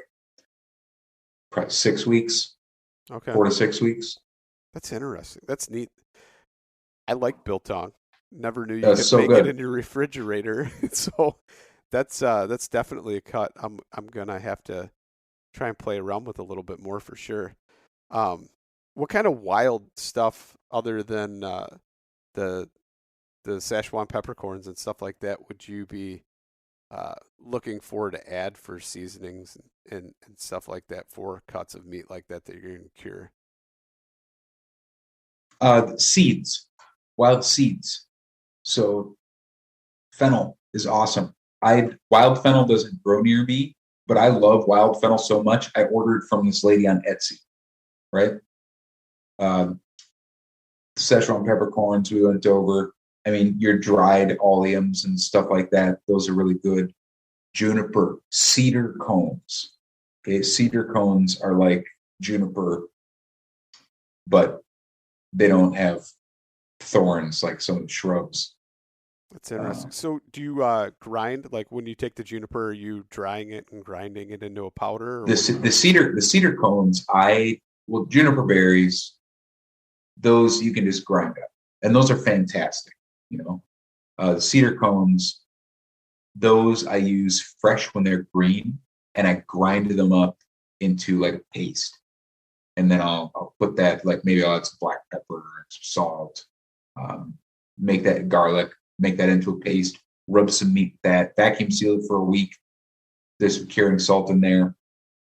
probably 6 weeks. Okay. 4 to 6 weeks. That's interesting. That's neat. I like biltong. Never knew you could make it in your refrigerator. So that's definitely a cut. I'm gonna have to try and play around with a little bit more for sure. What kind of wild stuff other than the Szechuan peppercorns and stuff like that would you be looking for to add for seasonings and stuff like that for cuts of meat like that you're gonna cure? Seeds, wild seeds. So fennel is awesome. Wild fennel doesn't grow near me, but I love wild fennel so much. I ordered from this lady on Etsy, right? Szechuan peppercorns we went over. I mean, your dried oleums and stuff like that. Those are really good. Juniper, cedar cones. Okay, cedar cones are like juniper, but they don't have thorns like some of the shrubs. That's interesting. So do you grind, like when you take the juniper, are you drying it and grinding it into a powder? Or the cedar cones, juniper berries, those you can just grind up, and those are fantastic. The cedar cones, those I use fresh when they're green, and I grind them up into like a paste, and then I'll put that, like maybe I'll add some black pepper and some salt. Make that garlic, make that into a paste, rub some meat, that vacuum seal it for a week. There's some curing salt in there.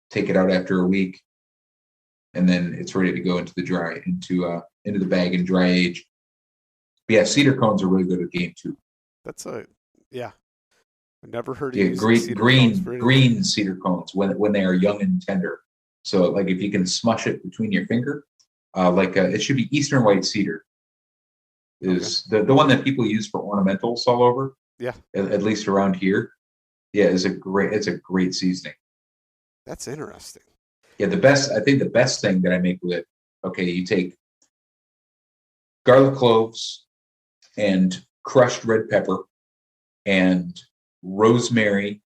Take it out after a week, and then it's ready to go into the bag and dry age. But yeah, cedar cones are really good at game too. I never heard of green cedar cones when they are young and tender. So like if you can smush it between your finger, it should be Eastern white cedar. Is the one that people use for ornamentals all over. Yeah. At least around here. Yeah, it's a great seasoning. That's interesting. Yeah, I think the best thing that I make with it, you take garlic cloves and crushed red pepper and rosemary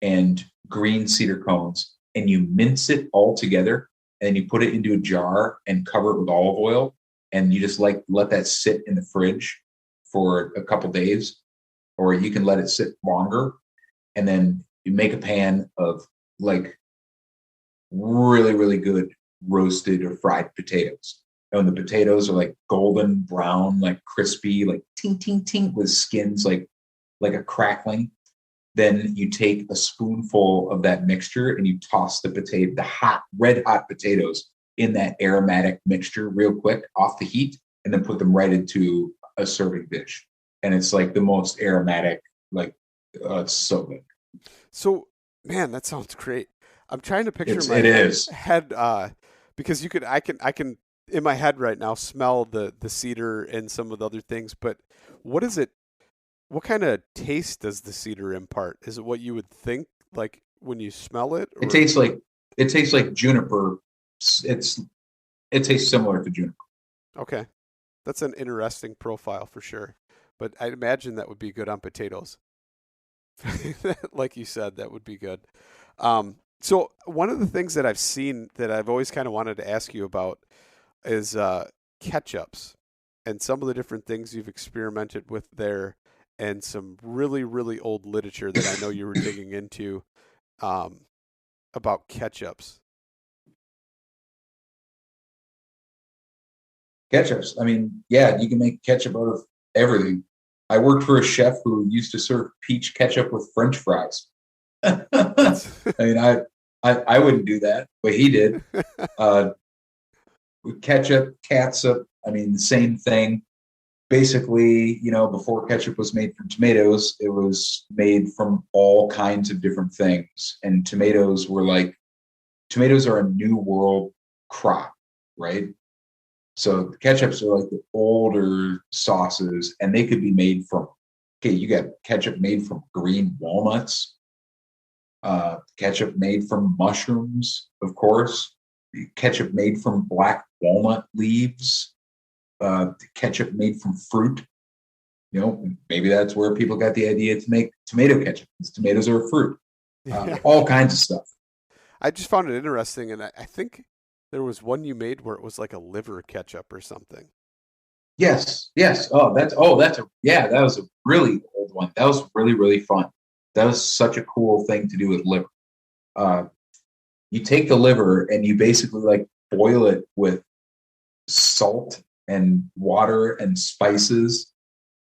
and green cedar cones, and you mince it all together, and you put it into a jar and cover it with olive oil. And you just let that sit in the fridge for a couple days, or you can let it sit longer. And then you make a pan of like really, really good roasted or fried potatoes. And the potatoes are like golden brown, like crispy, like ting, ting, ting with skins, like a crackling. Then you take a spoonful of that mixture and you toss the red hot potatoes in that aromatic mixture real quick off the heat, and then put them right into a serving dish. And it's like the most aromatic, like It's so good. So, man, that sounds great. I'm trying to picture my It is. head because I can in my head right now smell the cedar and some of the other things, but what is it? What kind of taste does the cedar impart? Is it what you would think like when you smell it, It or tastes like juniper. It tastes similar to juniper. okay, that's an interesting profile for sure. But I'd imagine that would be good on potatoes. Like you said, that would be good. So one of the things that I've seen that I've always kind of wanted to ask you about is ketchups and some of the different things you've experimented with there, and some really, really old literature that I know you were digging into about ketchups. Ketchups. I mean, yeah, you can make ketchup out of everything. I worked for a chef who used to serve peach ketchup with French fries. I mean, I wouldn't do that, but he did. With ketchup, catsup, I mean, the same thing. Basically, before ketchup was made from tomatoes, it was made from all kinds of different things. And tomatoes are a new world crop, right? So the ketchups are like the older sauces, and they could be made from, okay, you got ketchup made from green walnuts, ketchup made from mushrooms, of course, ketchup made from black walnut leaves, ketchup made from fruit. Maybe that's where people got the idea to make tomato ketchup, because tomatoes are a fruit. All kinds of stuff. I just found it interesting, and I think there was one you made where it was like a liver ketchup or something. Yes. That was a really old one. That was really, really fun. That was such a cool thing to do with liver. You take the liver and you basically like boil it with salt and water and spices,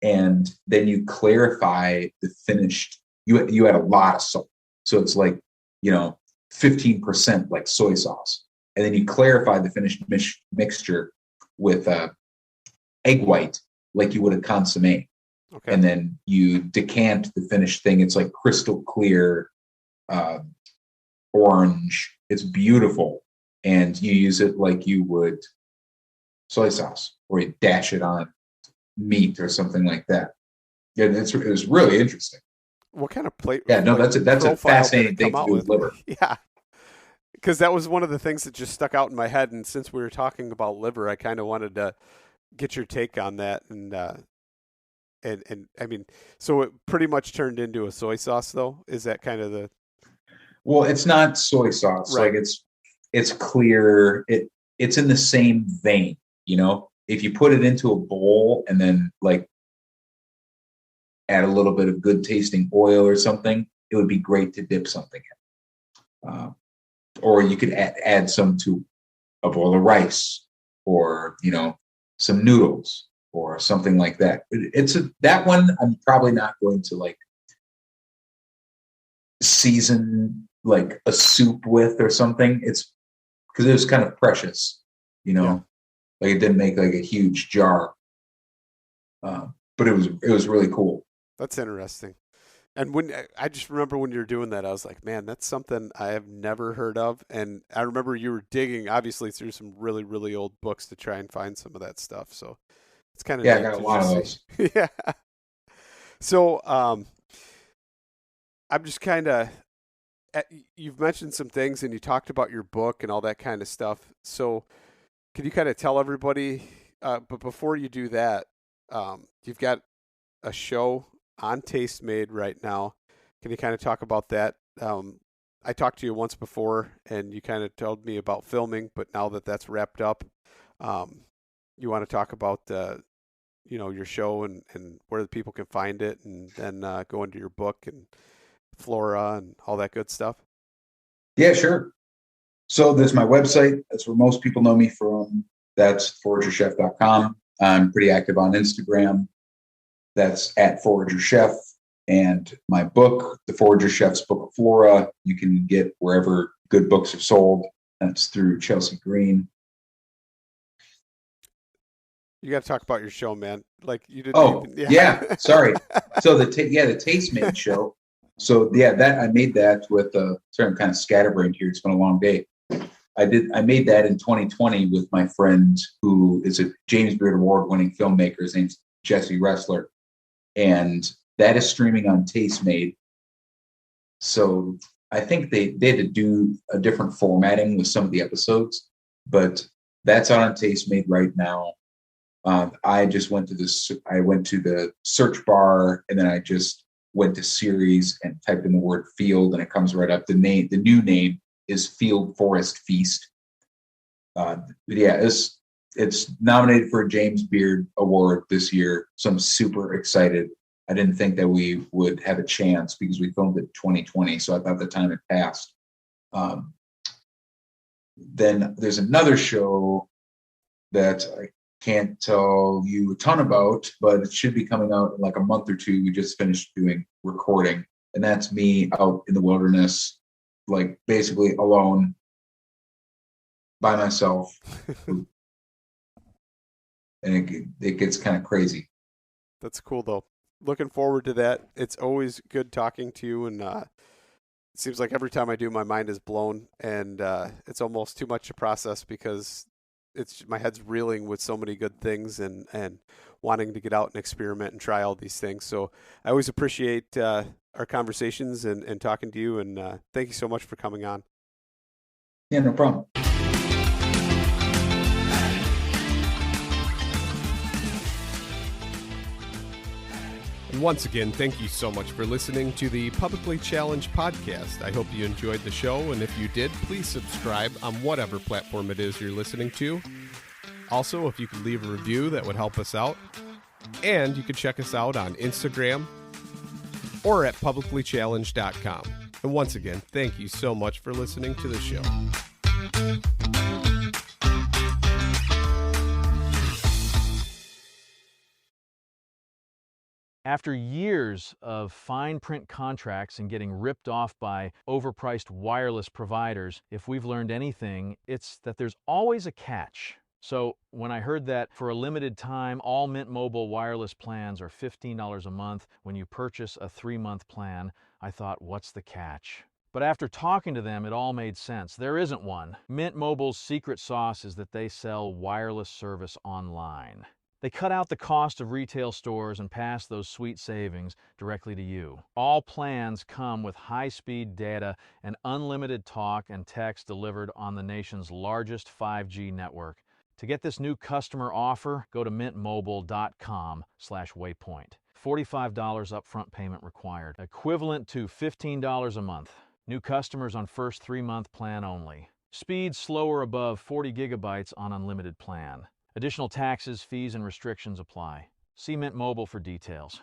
and then you clarify the finished. You add a lot of salt, so it's like 15% like soy sauce. And then you clarify the finished mixture with egg white, like you would a consommé. Okay. And then you decant the finished thing. It's like crystal clear orange. It's beautiful. And you use it like you would soy sauce, or you dash it on meat or something like that. Yeah, it was really interesting. What kind of plate? Yeah, no, that's a fascinating thing to do with liver. Yeah. Because that was one of the things that just stuck out in my head, and since we were talking about liver, I kind of wanted to get your take on that, and I mean, so it pretty much turned into a soy sauce, though. Is that kind of the? Well, it's not soy sauce. Right. Like it's clear. It's in the same vein. If you put it into a bowl and then like add a little bit of good tasting oil or something, it would be great to dip something in. Or you could add some to a bowl of rice, or some noodles or something like that. That one I'm probably not going to like season like a soup with or something. It's because it was kind of precious, like it didn't make like a huge jar, but it was really cool. That's interesting. And when I just remember when you were doing that, I was like, man, that's something I have never heard of. And I remember you were digging, obviously, through some really, really old books to try and find some of that stuff. So it's kind of I got a lot of those. Yeah. So I'm just kind of, you've mentioned some things, and you talked about your book and all that kind of stuff. So can you kind of tell everybody, but before you do that, you've got a show on Taste Made right now. Can you kind of talk about that? I talked to you once before, and you kind of told me about filming, but now that that's wrapped up, you want to talk about your show and where the people can find it, and then go into your book and flora and all that good stuff. Yeah, sure. So there's my website. That's where most people know me from. That's foragerchef.com. I'm pretty active on Instagram. That's at Forager Chef. And my book, The Forager Chef's Book of Flora, you can get wherever good books are sold. That's through Chelsea Green. You got to talk about your show, man. Like you didn't. Oh, yeah. Sorry. So the Taste Made show. So yeah, that I made that with sorry, I'm kind of scatterbrained here. It's been a long day. I made that in 2020 with my friend who is a James Beard Award winning filmmaker. His name's Jesse Ressler. And that is streaming on Tastemade. So I think they had to do a different formatting with some of the episodes, but that's out on Tastemade right now. I just went to the search bar, and then I just went to series and typed in the word field, and it comes right up. The new name is Field Forest Feast. Yeah, it's nominated for a James Beard Award this year, so I'm super excited. I didn't think that we would have a chance because we filmed it in 2020, so I thought the time had passed. Then there's another show that I can't tell you a ton about, but it should be coming out in like a month or two. We just finished doing recording, and that's me out in the wilderness, like basically alone by myself. And it gets kind of crazy. That's cool, though. Looking forward to that. It's always good talking to you, and it seems like every time I do, my mind is blown, and it's almost too much to process because my head's reeling with so many good things and wanting to get out and experiment and try all these things. So I always appreciate our conversations and talking to you, and thank you so much for coming on. Yeah, no problem. And once again, thank you so much for listening to the Publicly Challenged podcast. I hope you enjoyed the show, and if you did, please subscribe on whatever platform it is you're listening to. Also, if you could leave a review, that would help us out. And you can check us out on Instagram or at publiclychallenged.com. And once again, thank you so much for listening to the show. After years of fine print contracts and getting ripped off by overpriced wireless providers, if we've learned anything, it's that there's always a catch. So when I heard that for a limited time, all Mint Mobile wireless plans are $15 a month when you purchase a 3-month plan, I thought, what's the catch? But after talking to them, it all made sense. There isn't one. Mint Mobile's secret sauce is that they sell wireless service online. They cut out the cost of retail stores and pass those sweet savings directly to you. All plans come with high-speed data and unlimited talk and text delivered on the nation's largest 5G network. To get this new customer offer, go to mintmobile.com/waypoint. $45 upfront payment required, equivalent to $15 a month. New customers on first 3-month plan only. Speed slower above 40 gigabytes on unlimited plan. Additional taxes, fees, and restrictions apply. See Mint Mobile for details.